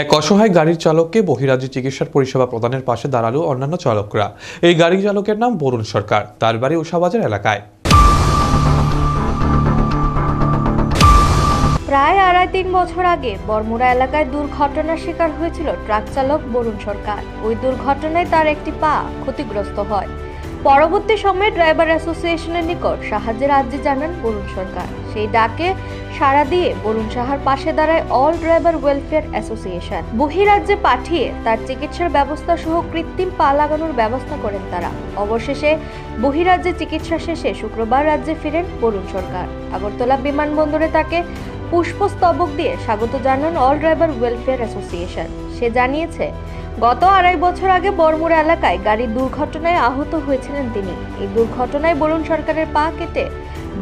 এক অসহায় গাড়ির চালককে বহিরাজ্যে চিকিৎসার পরিষেবা প্রদানের পাশে দাঁড়ালো অন্যান্য চালকরা। এই গাড়ি চালকের নাম বরুণ সরকার, তার বাড়ি উষাবাজার এলাকায়। প্রায় 2.5-3 বছর আগে বরমুড়া এলাকায় দুর্ঘটনার শিকার হয়েছিল ট্রাক চালক বরুণ সরকার। ওই দুর্ঘটনায় তার একটি পা ক্ষতিগ্রস্ত হয়। পরবর্তী সময়ে ড্রাইভার অ্যাসোসিয়েশনের নিকট সাহায্যের আর্জি জানান বরুণ সরকার। সেই ডাকে সাড়া দিয়ে বরুণ সাহার পাশে দাঁড়ায় অল ড্রাইভার ওয়েলফেয়ার অ্যাসোসিয়েশন। বহিরাজ্যে পাঠিয়ে তার চিকিৎসার ব্যবস্থা সহ কৃত্রিম পা লাগানোর ব্যবস্থা করেন তারা। অবশেষে বহিরাজ্যে চিকিৎসা শেষে শুক্রবার রাজ্যে ফিরেন বরুণ সরকার। আগরতলা বিমানবন্দরে তাকে পুষ্পস্তবক দিয়ে স্বাগত জানান অল ড্রাইভার ওয়েলফেয়ার অ্যাসোসিয়েশন। সে জানিয়েছে, গত 2.5 বছর আগে বরমুড়া এলাকায় গাড়ির দুর্ঘটনায় আহত হয়েছিলেন তিনি। এই দুর্ঘটনায় বরুণ সরকারের পা কেটে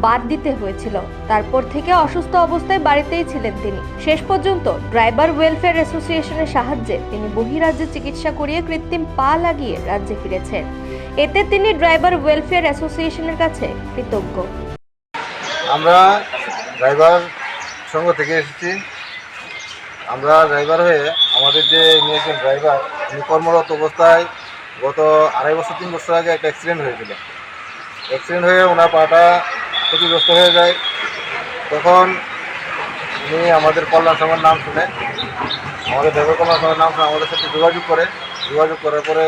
বাদ দিতে হয়েছিল। তারপর থেকে অসুস্থ অবস্থায় বাড়িতেই ছিলেন তিনি। শেষ পর্যন্ত ড্রাইভার ওয়েলফেয়ার অ্যাসোসিয়েশনের সাহায্যে তিনি বহিরাজ্যে চিকিৎসা করিয়ে কৃত্রিম পা লাগিয়ে রাজ্যে ফিরেছেন। এতে তিনি ড্রাইভার ওয়েলফেয়ার অ্যাসোসিয়েশনের কাছে কৃতজ্ঞ। আমরা ড্রাইভার সংঘ থেকে এসেছি। আমরা ড্রাইভার হয়ে আমাদের যে একজন ড্রাইভার উনি কর্মরত অবস্থায় গত 2.5-3 বছর আগে একটা অ্যাক্সিডেন্ট হয়েছিল। অ্যাক্সিডেন্ট হয়ে ওনার পাটা ক্ষতিগ্রস্ত হয়ে যায়। তখন উনি আমাদের কল্যাণ সংঘের নাম শুনে, আমাদের ড্রাইভার কল্যাণ সংঘের নাম শুনে আমাদের সাথে যোগাযোগ করার পরে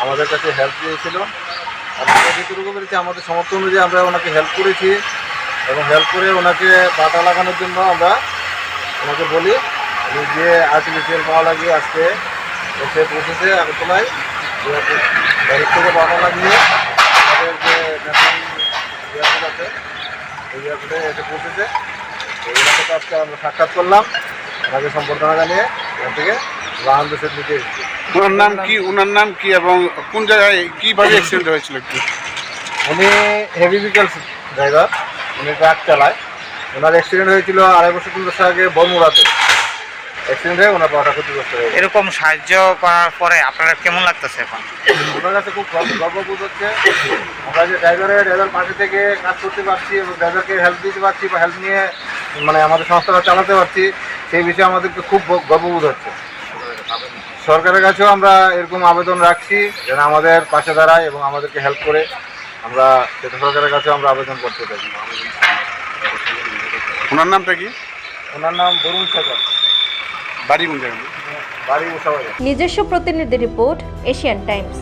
আমাদের কাছে হেল্প দিয়েছিল। আমরা যেটুকু করেছি আমাদের সমর্থন অনুযায়ী আমরা ওনাকে হেল্প করেছি এবং হেল্প করে ওনাকে পাটা লাগানোর জন্য আমরা ওনাকে বলি। উনি যে আর্টিফিশিয়াল পা লাগিয়ে আজকে এসে পৌঁছেছে আগরতলায়। গাড়ির থেকে পাটা লাগিয়ে আমাদের যে এয়ারপোর্ট আছে এই এয়ারপোর্টে এসে পৌঁছেছে। ওনার সাথে আজকে আমরা সাক্ষাৎ করলাম, ওনাকে সম্বর্ধনা জানিয়ে এখান থেকে রাহান দেশের দিকে এসেছি। ওনার নাম কি এবং কোন জায়গায় কীভাবে অ্যাক্সিডেন্ট হয়েছিল একটু? উনি হেভি ভেহিকলস ড্রাইভার, উনি ট্রাক চালায়। ওনার অ্যাক্সিডেন্ট হয়েছিল 2.5-3 বছর আগে বরমুড়াতে। অ্যাক্সিডেন্ট হয়ে ওনার পাটা ক্ষতিগ্রস্ত হয়েছে। এরকম সাহায্য করার পরে আপনার কেমন লাগতেছে এখন? ওনার কাছে খুব গর্ববোধ হচ্ছে। আমরা যে ড্রাইভার পাশে থেকে কাজ করতে পারছি এবং ড্রাইভারকে হেল্প দিতে পারছি বা হেল্প নিয়ে মানে আমাদের সংস্থাটা চালাতে পারছি, সেই বিষয়ে আমাদেরকে খুব গর্ববোধ হচ্ছে। সরকারের কাছেও আমরা এরকম আবেদন রাখছি যেন আমাদের পাশে দাঁড়ায় এবং আমাদেরকে হেল্প করে। আমরা সেটা সরকারের কাছেও আমরা আবেদন করতে চাই। ওনার নামটা কি? ওনার নাম বরুণ সরকার, বাড়ি কোন জায়গায়? বাড়ি উষাবাজার। নিজস্ব প্রতিনিধি রিপোর্ট, এশিয়ান টাইমস।